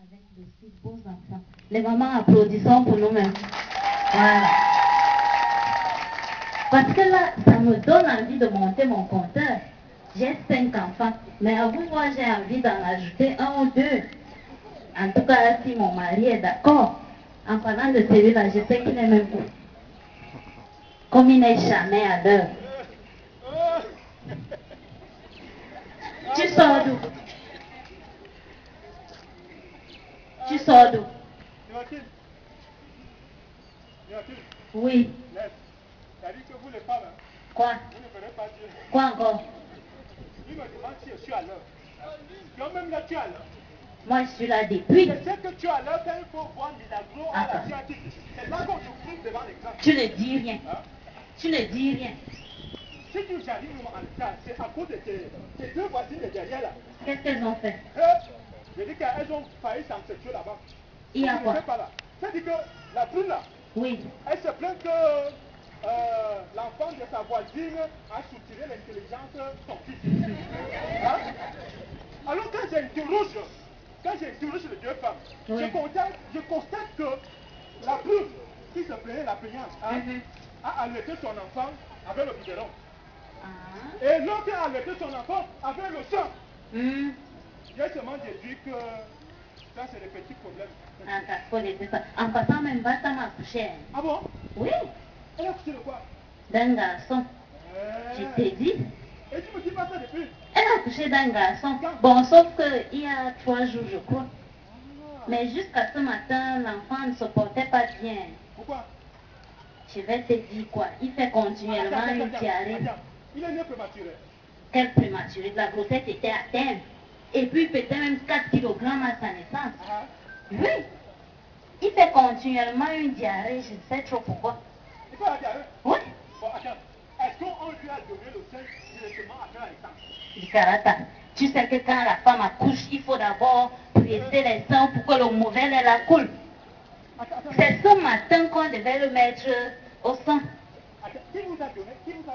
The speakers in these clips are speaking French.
avec de si beaux enfants. Les mamans applaudissons pour nous-mêmes. Voilà. Parce que là, ça me donne envie de monter mon compteur. J'ai 5 enfants, mais à vous, moi, j'ai envie d'en ajouter 1 ou 2. En tout cas, si mon mari est d'accord, en parlant de celui-là, je sais qu'il est même pas. Comme il n'est jamais à l'heure. Tu sors d'où? Tu sors d'où? Oui. Ça dit que vous les femmes, Quoi? vous ne verrez pas Dieu. Quoi encore? Il me demande si je suis à l'heure. Toi-même là, tu es à l'heure. Moi, je suis là depuis. Je sais que tu es à l'heure quand il faut voir Milagro à la scientifique. C'est là qu'on te trouve devant l'écran. Tu ne dis rien. Hein? Tu ne dis rien. Si tu j'arrive en retard, c'est à cause de tes deux voisines de derrière là. Qu'est-ce qu'elles ont fait? Je dis qu'elles ont failli s'entretuer là-bas. Il y a quoi? Je ne sais pas là. C'est-à-dire que la brune là, Oui. elle se plaint que l'enfant de sa voisine a soutiré l'intelligence de son fils. Hein? Alors quand j'interroge les deux femmes, oui. je constate que la brune qui se plaignait la plaignante a allaité son enfant avec le biberon. Et l'autre a allaité son enfant avec le sang. J'ai seulement déduit que ça c'est des petits problèmes. Ah, ça faut laisser ça. En passant, même Bata m'a accouché. Ah bon? Oui. Elle a accouché de quoi? D'un garçon. Je t'ai dit. Et tu me dis pas ça depuis? Elle a accouché d'un garçon. Bon, sauf qu'il y a 3 jours, je crois. Mais jusqu'à ce matin, l'enfant ne se portait pas bien. Pourquoi? Je vais te dire quoi. Il fait continuellement une diarrhée. Il est né prématuré. Quel prématuré? La grossesse était à terme. Et puis peut-être même 4 kg à sa naissance. Oui. Il fait continuellement une diarrhée, je ne sais trop pourquoi. Il fait la diarrhée? Oui. Bon, attends. Est-ce qu'on lui a donné le sein directement après la naissance? Dikarata, tu sais que quand la femme accouche, il faut d'abord presser les seins pour que le mauvais lait la coule. C'est ce matin qu'on devait le mettre au sein. Qui vous a donné? Qui vous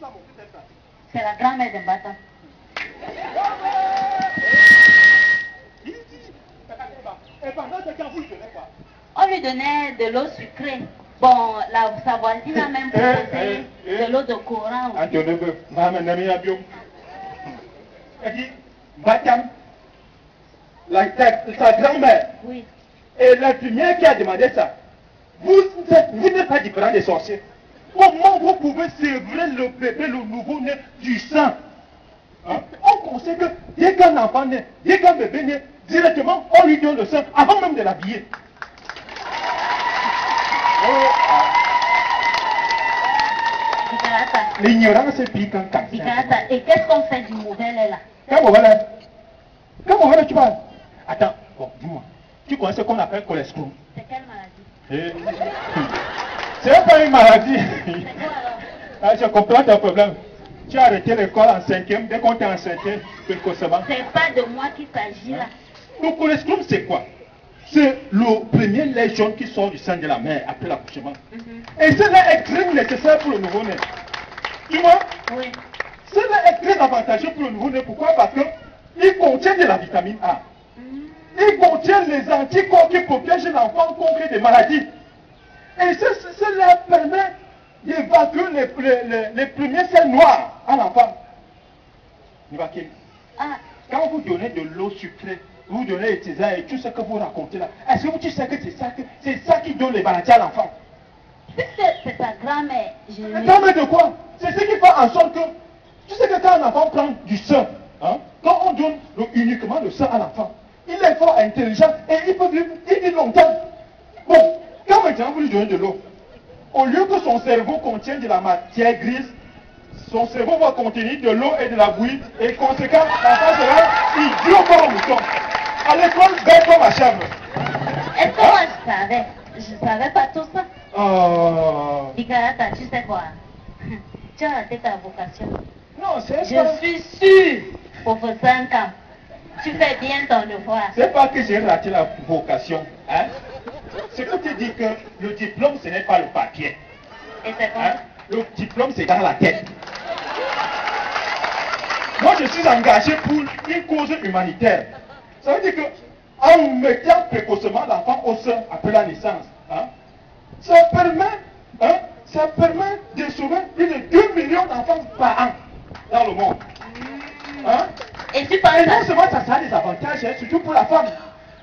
a montré cette pratique? C'est la grand-mère de Bata. Et pendant ce temps, vous lui donnez quoi? On lui donnait de l'eau sucrée. Bon, sa voisine a même proposé de l'eau de courant. Sa grand-mère. Oui. Et la première qui a demandé ça, vous n'êtes pas différent des sorciers. Comment vous pouvez sevrer le bébé, le nouveau-né, du sang? Hein? On conseille que dès qu'un enfant naît, dès qu'un bébé naît, directement on lui donne le sang avant même de l'habiller. L'ignorance est pire qu'un cancer. Et qu'est-ce qu'on fait du mauvais lait là? Quel mauvais lait tu parles? Attends, bon, dis-moi. Tu connais ce qu'on appelle cholestérol? C'est quelle maladie? C'est pas une maladie. C'est quoi alors? Je comprends ton problème. Tu as arrêté l'école en 5e, dès qu'on t'est en 5e, précocement. C'est pas de moi qu'il s'agit là. Le cholestérol, c'est quoi? C'est le premier lait jaune qui sort du sein de la mère après l'accouchement. Et ce lait est très nécessaire pour le nouveau-né. Tu vois? Oui. Ce lait est très avantageux pour le nouveau-né. Pourquoi? Parce qu'il contient de la vitamine A. Il contient les anticorps qui protègent l'enfant contre des maladies. Et ce lait permet d'évacuer les premiers selles noires à l'enfant. Quand vous donnez de l'eau sucrée, vous donnez les tisanes et tout ce que vous racontez là, est-ce que tu sais que c'est ça qui donne les maladies à l'enfant? C'est ta grand-mère. La grand-mère de quoi? C'est ce qui fait en sorte que, tu sais que quand un enfant prend du sang, hein, quand on donne uniquement le sang à l'enfant, il est fort intelligent et il peut vivre longtemps. Bon, quand maintenant vous lui donnez de l'eau, au lieu que son cerveau contienne de la matière grise, son cerveau va contenir de l'eau et de la bouillie, et conséquent, l'enfant sera idiot comme un mouton. À l'école, bête comme un chèvre. Est-ce que moi je savais pas tout ça? Dikarata, tu sais quoi? Tu as raté ta vocation. Non, c'est pas... Je suis sûre, professeur Nkam, tu fais bien ton devoir. C'est pas que j'ai raté la vocation, hein? C'est que tu dis que le diplôme, ce n'est pas le papier. Et c'est quoi? Hein? Le diplôme, c'est dans la tête. Moi, je suis engagé pour une cause humanitaire. Ça veut dire que en mettant précocement l'enfant au sein après la naissance, hein, ça permet de sauver plus de 2 millions d'enfants par an dans le monde. Hein? Et tu penses et non seulement ça a des avantages, hein, surtout pour la femme.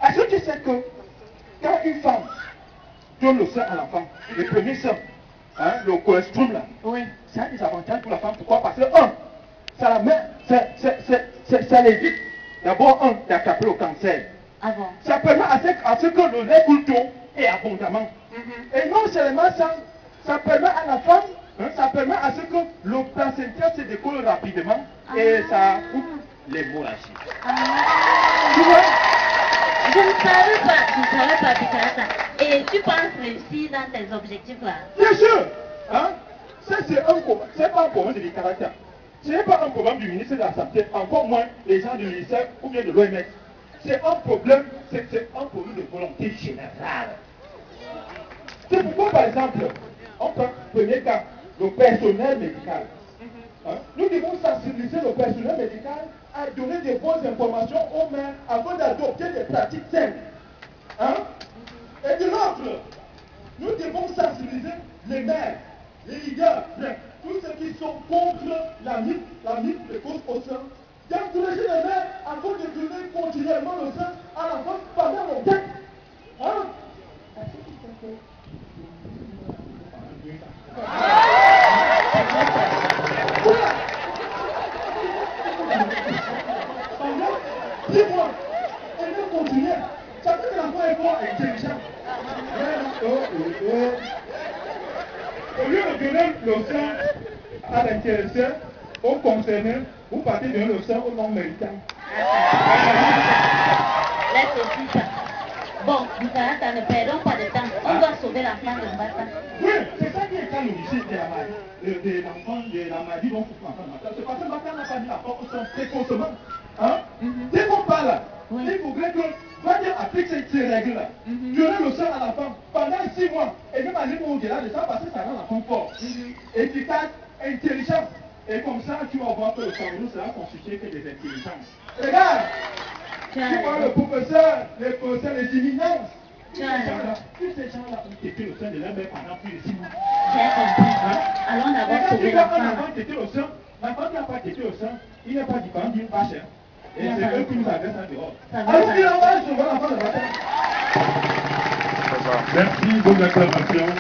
Est-ce que tu sais que quand une femme donne le sein à l'enfant, le premier sein, hein, le colostrum là, oui, ça a des avantages pour la femme. Pourquoi? Parce que, ça la met, ça l'évite d'abord, d'attraper le cancer. Ah bon? Ça permet à ce que le lait coule tôt et abondamment. Et non seulement ça, ça permet à la femme, hein, ça permet à ce que le placenta se décolle rapidement et ça coupe l'hémorragie. Tu vois? Je ne savais pas, Bikarata. Et tu penses réussir dans tes objectifs là? Bien sûr! Hein? Ça, c'est pas un problème de Bikarata. Ce n'est pas un problème du ministère de la Santé, encore moins les gens du ministère ou bien de l'OMS. C'est un problème de volonté générale. C'est pourquoi, par exemple, on prend le premier cas, le personnel médical. Hein? Nous devons sensibiliser le personnel médical à donner des bonnes informations aux mères afin d'adopter des pratiques saines. Hein? Et de l'autre, nous devons sensibiliser les mères, les leaders, tous ceux qui sont contre la mythe précoce au sein, d'encourager les mères afin de donner continuellement le sein à la femme pendant longtemps. Hein? Pendant 10 mois, elle peut continuer. Ça fait que l'enfant est fort et intelligent. Au lieu de donner le sein à l'intéressé, au concerné, vous partez donner le sein au non-méritant. Laisse aussi ça. Bon, Bikarata, ne perdons pas de temps. On doit sauver l'enfant de Mbata. Oui, c'est ça qui est quand l'origine de la maladie, de l'enfant, de la maladie dont souffre l'enfant de Mbata. C'est parce que Mbata n'a pas mis l'enfant au sein précocement. Hein? Dès qu'on parle, il faudrait que Mbata applique ces règles-là. Donner le sein à l'enfant pendant 6 mois, et même aller au-delà de ça, parce que ça rend l'enfant fort, efficace, intelligent. Et comme ça, tu vas voir que le cerveau sera constitué que des intelligences. Regarde! Tu vois le professeur, les professeurs, les éminences. Tous ces gens-là ont été le sein de leur mère pendant plus de 6 mois. J'ai compris. Allons d'abord sauver l'enfant. Quand l'enfant était au sein, l'enfant qui n'a pas été au sein, il n'est pas différent d'une vache. Et c'est eux qui nous agressent en dehors. Alors qu'il en va sauver l'enfant de matin. Merci, bonne acclamation.